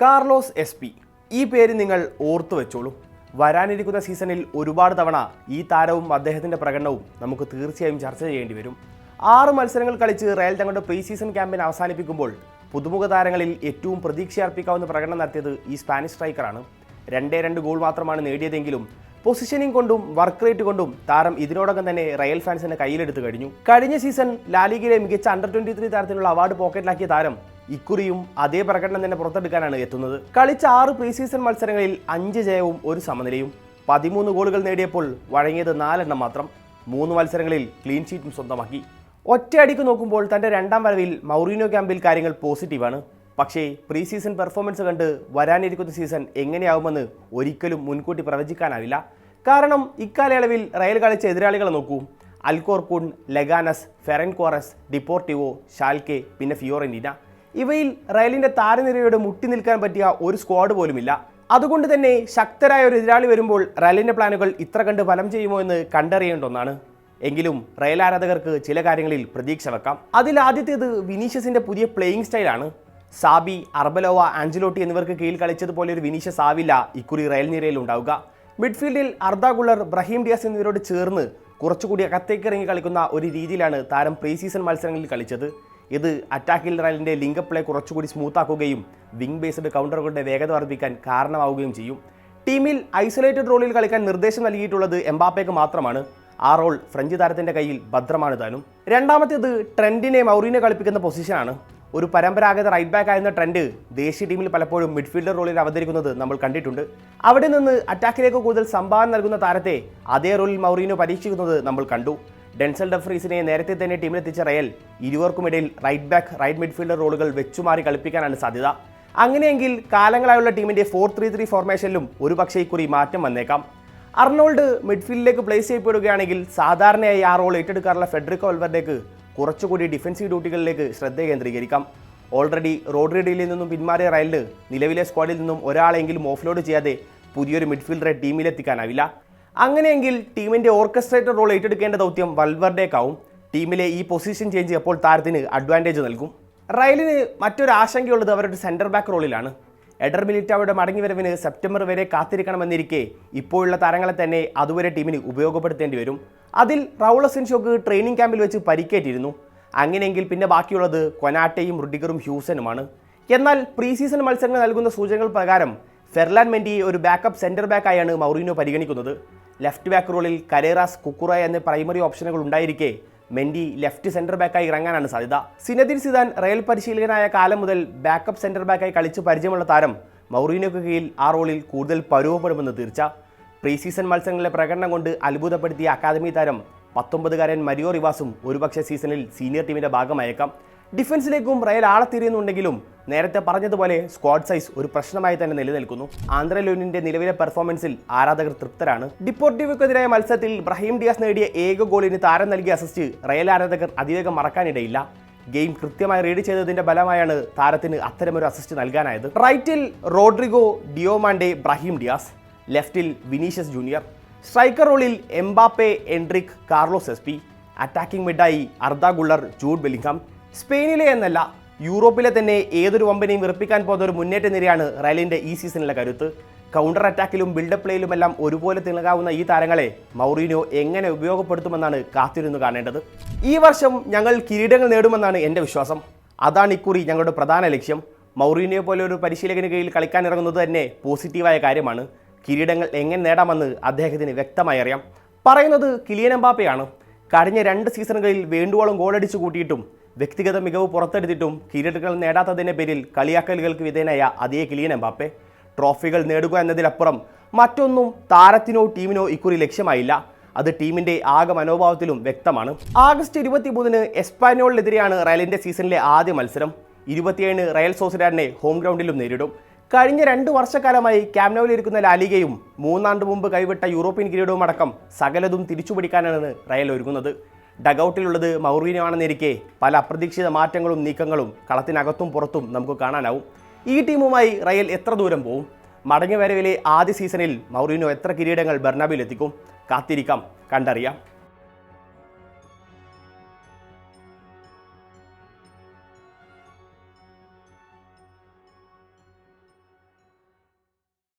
Carlos SP ഈ പേര് നിങ്ങൾ ഓർത്തു വെച്ചോളൂ. വരാനിരിക്കുന്ന സീസണിൽ ഒരുപാട് തവണ ഈ താരവും അദ്ദേഹത്തിൻ്റെ പ്രകടനവും നമുക്ക് തീർച്ചയായും ചർച്ച ചെയ്യേണ്ടി വരും. 6 മത്സരങ്ങൾ കളിച്ച് റയൽ തങ്ങളുടെ പ്രീ സീസൺ ക്യാമ്പയിൻ അവസാനിപ്പിക്കുമ്പോൾ പുതുമുഖ താരങ്ങളിൽ ഏറ്റവും പ്രതീക്ഷയർപ്പിക്കാവുന്ന പ്രകടനം നടത്തിയത് ഈ സ്പാനിഷ് സ്ട്രൈക്കറാണ്. 2 ഗോൾ മാത്രമാണ് നേടിയതെങ്കിലും പൊസിഷനിങ് കൊണ്ടും വർക്ക് റേറ്റ് കൊണ്ടും താരം ഇതിനോടകം തന്നെ റയൽ ഫാൻസിനെ കയ്യിലെടുത്ത് കഴിഞ്ഞു. കഴിഞ്ഞ സീസൺ ലാലിഗയിലെ മികച്ച അണ്ടർ-23 താരത്തിനുള്ള അവാർഡ് പോക്കറ്റിലാക്കിയ താരം ഇക്കുറിയും അതേ പ്രകടനം തന്നെ പുറത്തെടുക്കാനാണ് എത്തുന്നത്. കളിച്ച 6 പ്രീ സീസൺ മത്സരങ്ങളിൽ 5 ജയവും 1 സമനിലയും 13 ഗോളുകൾ നേടിയപ്പോൾ വഴങ്ങിയത് 4 എണ്ണം മാത്രം. 3 മത്സരങ്ങളിൽ ക്ലീൻ ഷീറ്റും സ്വന്തമാക്കി. ഒറ്റയടിക്ക് നോക്കുമ്പോൾ തൻ്റെ രണ്ടാം വരവിൽ മൗറീനോ ക്യാമ്പിൽ കാര്യങ്ങൾ പോസിറ്റീവാണ്. പക്ഷേ പ്രീ സീസൺ പെർഫോമൻസ് കണ്ട് വരാനിരിക്കുന്ന സീസൺ എങ്ങനെയാവുമെന്ന് ഒരിക്കലും മുൻകൂട്ടി പ്രവചിക്കാനാവില്ല. കാരണം ഇക്കാലയളവിൽ റയൽ കളിച്ച എതിരാളികളെ നോക്കൂ. അൽകോർക്കൂൺ, ലെഗാനസ്, ഫെറൻകോറസ്, ഡിപ്പോർട്ടിവോ, ഷാൽക്കെ, പിന്നെ ഫിയോറന്റീന. ഇവയിൽ റയലിൻ്റെ താരനിരയോട് മുട്ടി നിൽക്കാൻ പറ്റിയ ഒരു സ്ക്വാഡ് പോലുമില്ല. അതുകൊണ്ട് തന്നെ ശക്തരായ ഒരു എതിരാളി വരുമ്പോൾ റയലിൻ്റെ പ്ലാനുകൾ ഇത്ര കണ്ട് ഫലം ചെയ്യുമോ എന്ന് കണ്ടറിയേണ്ട ഒന്നാണ്. എങ്കിലും റയൽ ആരാധകർക്ക് ചില കാര്യങ്ങളിൽ പ്രതീക്ഷ വെക്കാം. അതിൽ ആദ്യത്തേത് വിനീഷ്യസിൻ്റെ പുതിയ പ്ലേയിങ് സ്റ്റൈലാണ്. സാബി, അർബലോവ, ആഞ്ചലോട്ടി എന്നിവർക്ക് കീഴിൽ കളിച്ചതുപോലെ ഒരു വിനീഷ്യസ് ആവില്ല ഇക്കുറി റയൽ നിരയിൽ ഉണ്ടാവുക. മിഡ്ഫീൽഡിൽ അർദാ ഗുളർ, ബ്രഹീം ഡിയാസ് എന്നിവരോട് ചേർന്ന് കുറച്ചുകൂടി അകത്തേക്ക് ഇറങ്ങി കളിക്കുന്ന ഒരു രീതിയിലാണ് താരം പ്രീ സീസൺ മത്സരങ്ങളിൽ കളിച്ചത്. ഇത് അറ്റാക്കിൽ റയലിൻ്റെ ലിങ്കപ്പ് പ്ലേ കുറച്ചുകൂടി സ്മൂത്താക്കുകയും വിങ് ബേസ്ഡ് കൗണ്ടറുകളുടെ വേഗത വർദ്ധിപ്പിക്കാൻ കാരണമാവുകയും ചെയ്യും. ടീമിൽ ഐസൊലേറ്റഡ് റോളിൽ കളിക്കാൻ നിർദ്ദേശം നൽകിയിട്ടുള്ളത് എംബാപ്പയ്ക്ക് മാത്രമാണ്. ആ റോൾ ഫ്രഞ്ച് താരത്തിൻ്റെ കയ്യിൽ ഭദ്രമാണ് താനും. രണ്ടാമത്തേത് ട്രെൻഡിനെ മൗറീനെ കളിപ്പിക്കുന്ന പൊസിഷനാണ്. ഒരു പരമ്പരാഗത റൈറ്റ് ബാക്ക് ആയിരുന്ന ട്രെൻഡ് ദേശീയ ടീമിൽ പലപ്പോഴും മിഡ്ഫീൽഡർ റോളിൽ അവതരിക്കുന്നത് നമ്മൾ കണ്ടിട്ടുണ്ട്. അവിടെ നിന്ന് അറ്റാക്കിലേക്ക് കൂടുതൽ സംഭാവന നൽകുന്ന താരത്തെ അതേ റോളിൽ മൗറീനോ പരീക്ഷിക്കുന്നത് നമ്മൾ കണ്ടു. ഡെൻസൽ ഡംഫ്രീസിനെ നേരത്തെ തന്നെ ടീമിലെത്തിച്ച റയൽ ഇരുവർക്കുമിടയിൽ റൈറ്റ് ബാക്ക്, റൈറ്റ് മിഡ്ഫീൽഡർ റോളുകൾ വെച്ചുമാറി കളിപ്പിക്കാനാണ് സാധ്യത. അങ്ങനെയെങ്കിൽ കാലങ്ങളായുള്ള ടീമിൻ്റെ 4-3-3 ഫോർമേഷനിലും ഒരുപക്ഷേ ഇക്കുറി മാറ്റം വന്നേക്കാം. അർണോൾഡ് മിഡ്ഫീൽഡിലേക്ക് പ്ലേസ് ചെയ്യപ്പെടുകയാണെങ്കിൽ സാധാരണയായി ആ റോൾ ഏറ്റെടുക്കാറുള്ള ഫെഡറിക്കോ വൽവേർഡേക്ക് കുറച്ചുകൂടി ഡിഫൻസീവ് ഡ്യൂട്ടികളിലേക്ക് ശ്രദ്ധ കേന്ദ്രീകരിക്കാം. ഓൾറെഡി റോഡ്രിഗോയിൽ നിന്നും പിന്മാറിയ റയലിന് നിലവിലെ സ്ക്വാഡിൽ നിന്നും ഒരാളെങ്കിലും ഓഫ്ലോഡ് ചെയ്യാതെ പുതിയൊരു മിഡ്ഫീൽഡറെ ടീമിലെത്തിക്കാനാവില്ല. അങ്ങനെയെങ്കിൽ ടീമിൻ്റെ ഓർക്കസ്ട്രേറ്റർ റോൾ ഏറ്റെടുക്കേണ്ട ദൗത്യം വൽവേർഡേക്കാവും. ടീമിലെ ഈ പൊസിഷൻ ചേഞ്ച് അപ്പോൾ താരത്തിന് അഡ്വാൻറ്റേജ് നൽകും. റയലിന് മറ്റൊരു ആശങ്കയുള്ളത് അവരുടെ സെൻറ്റർ ബാക്ക് റോളിലാണ്. എഡർ മിലിറ്റാവോയുടെ മടങ്ങിവരവിന് സെപ്റ്റംബർ വരെ കാത്തിരിക്കണമെന്നിരിക്കെ ഇപ്പോഴുള്ള താരങ്ങളെ തന്നെ അതുവരെ ടീമിന് ഉപയോഗപ്പെടുത്തേണ്ടി വരും. അതിൽ റൗൾ അസെൻസിയോക്ക് ട്രെയിനിങ് ക്യാമ്പിൽ വെച്ച് പരിക്കേറ്റിരുന്നു. അങ്ങനെയെങ്കിൽ പിന്നെ ബാക്കിയുള്ളത് കൊനാറ്റയും റുഡിഗറും ഹ്യൂസനുമാണ്. എന്നാൽ പ്രീ സീസൺ മത്സരങ്ങൾ നൽകുന്ന സൂചനകൾ പ്രകാരം ഫെർലാൻ മെൻഡിയെ ഒരു ബാക്കപ്പ് സെൻറ്റർ ബാക്കായാണ് മൗറീനോ പരിഗണിക്കുന്നത്. ലെഫ്റ്റ് ബാക്ക് റോളിൽ കരേറാസ്, കുക്കുറ എന്ന പ്രൈമറി ഓപ്ഷനുകൾ ഉണ്ടായിരിക്കെ മെൻഡി ലെഫ്റ്റ് സെൻറ്റർ ബാക്കായി ഇറങ്ങാനാണ് സാധ്യത. സിനദിൻ സിദാൻ റയൽ പരിശീലകനായ കാലം മുതൽ ബാക്കപ്പ് സെൻറ്റർ ബാക്കായി കളിച്ച് പരിചയമുള്ള താരം മൗറീനോയ്ക്ക് കീഴിൽ ആ റോളിൽ കൂടുതൽ പരുവപ്പെടുമെന്ന് തീർച്ച. പ്രീ സീസൺ മത്സരങ്ങളിലെ പ്രകടനം കൊണ്ട് അത്ഭുതപ്പെടുത്തിയ അക്കാദമി താരം 19-കാരൻ മരിയോ റിവാസും ഒരുപക്ഷെ സീസണിൽ സീനിയർ ടീമിൻ്റെ ഭാഗമായേക്കാം. ഡിഫൻസിലേക്കും റയൽ ആളെ തിരിയുന്നുണ്ടെങ്കിലും നേരത്തെ പറഞ്ഞതുപോലെ സ്ക്വാഡ് സൈസ് ഒരു പ്രശ്നമായി തന്നെ നിലനിൽക്കുന്നു. ആന്ദ്രെ ലൂനിൻ്റെ നിലവിലെ പെർഫോമൻസിൽ ആരാധകർ തൃപ്തരാണ്. ഡിപ്പോർട്ടിവോക്കെതിരായ മത്സരത്തിൽ ബ്രഹീം ഡിയാസ് നേടിയ ഏക ഗോളിന് താരം നൽകിയ അസിസ്റ്റ് റയൽ ആരാധകർ അതിവേഗം മറക്കാനിടയില്ല. ഗെയിം കൃത്യമായി റീഡ് ചെയ്തതിൻ്റെ ഫലമായാണ് താരത്തിന് അത്തരമൊരു അസിസ്റ്റ് നൽകാനായത്. റൈറ്റിൽ റോഡ്രിഗോ, ഡിയോമാൻഡെ, ബ്രഹീം ഡിയാസ്. ലെഫ്റ്റിൽ വിനീഷ്യസ് ജൂനിയർ. സ്ട്രൈക്കർ റോളിൽ Mbappe, Endrick, Carlos Espi. Attacking മിഡായി അർദാ ഗുളർ, ജൂഡ് ബെല്ലിംഗ്ഹാം. സ്പെയിനിലെ എന്നല്ല യൂറോപ്പിലെ തന്നെ ഏതൊരു വമ്പനെയും വിറപ്പിക്കാൻ പോകുന്ന ഒരു മുന്നേറ്റ നിരയാണ് റയലിൻ്റെ ഈ സീസണിലെ കരുത്ത്. കൗണ്ടർ അറ്റാക്കിലും ബിൽഡപ്പ് പ്ലേയിലുമെല്ലാം ഒരുപോലെ തിളങ്ങാവുന്ന ഈ താരങ്ങളെ മൗറീനോ എങ്ങനെ ഉപയോഗപ്പെടുത്തുമെന്നാണ് കാത്തിരുന്നു കാണേണ്ടത്. ഈ വർഷം ഞങ്ങൾ കിരീടങ്ങൾ നേടുമെന്നാണ് എൻ്റെ വിശ്വാസം. അതാണ് ഇക്കുറി ഞങ്ങളുടെ പ്രധാന ലക്ഷ്യം. മൗറീനോ പോലെ ഒരു പരിശീലകന് കീഴിൽ കളിക്കാൻ ഇറങ്ങുന്നത് തന്നെ പോസിറ്റീവായ കാര്യമാണ്. കിരീടങ്ങൾ എങ്ങനെ നേടാമെന്ന് അദ്ദേഹത്തിന് വ്യക്തമായി അറിയാം. പറയുന്നത് കിലിയൻ എംബാപ്പയാണ്. കഴിഞ്ഞ 2 സീസണുകളിൽ വേണ്ടുവോളം ഗോളടിച്ചു കൂട്ടിയിട്ടും വ്യക്തിഗത മികവ് പുറത്തെടുത്തിട്ടും കിരീടങ്ങൾ നേടാത്തതിൻ്റെ പേരിൽ കളിയാക്കലുകൾക്ക് വിധേയനായ അതേ കിലിയൻ എംബാപ്പെ. ട്രോഫികൾ നേടുക എന്നതിലപ്പുറം മറ്റൊന്നും താരത്തിനോ ടീമിനോ ഇക്കുറി ലക്ഷ്യമായില്ല. അത് ടീമിൻ്റെ ആകെ മനോഭാവത്തിലും വ്യക്തമാണ്. ആഗസ്റ്റ് 23-ന് എസ്പാനോളിനെതിരെയാണ് റയലിൻ്റെ സീസണിലെ ആദ്യ മത്സരം. 27-ന് റയൽ സോസിഡാഡിനെ ഹോം ഗ്രൗണ്ടിലും നേരിടും. കഴിഞ്ഞ 2 വർഷക്കാലമായി ക്യാമ്പ് നൗവിലിരിക്കുന്ന ലാലിഗയും 3 ആണ്ട് മുമ്പ് കൈവിട്ട യൂറോപ്യൻ കിരീടവും അടക്കം സകലതും തിരിച്ചുപിടിക്കാനാണ് റയൽ ഒരുങ്ങുന്നത്. ഡഗൌട്ടിലുള്ളത് മൗറീനോ ആണെന്നിരിക്കെ പല അപ്രതീക്ഷിത മാറ്റങ്ങളും നീക്കങ്ങളും കളത്തിനകത്തും പുറത്തും നമുക്ക് കാണാനാവും. ഈ ടീമുമായി റയൽ എത്ര ദൂരം പോവും? മടങ്ങിവരവിലെ ആദ്യ സീസണിൽ മൗറീനോ എത്ര കിരീടങ്ങൾ ബെർണാബിയിൽ എത്തിക്കും? കാത്തിരിക്കാം, കണ്ടറിയാം.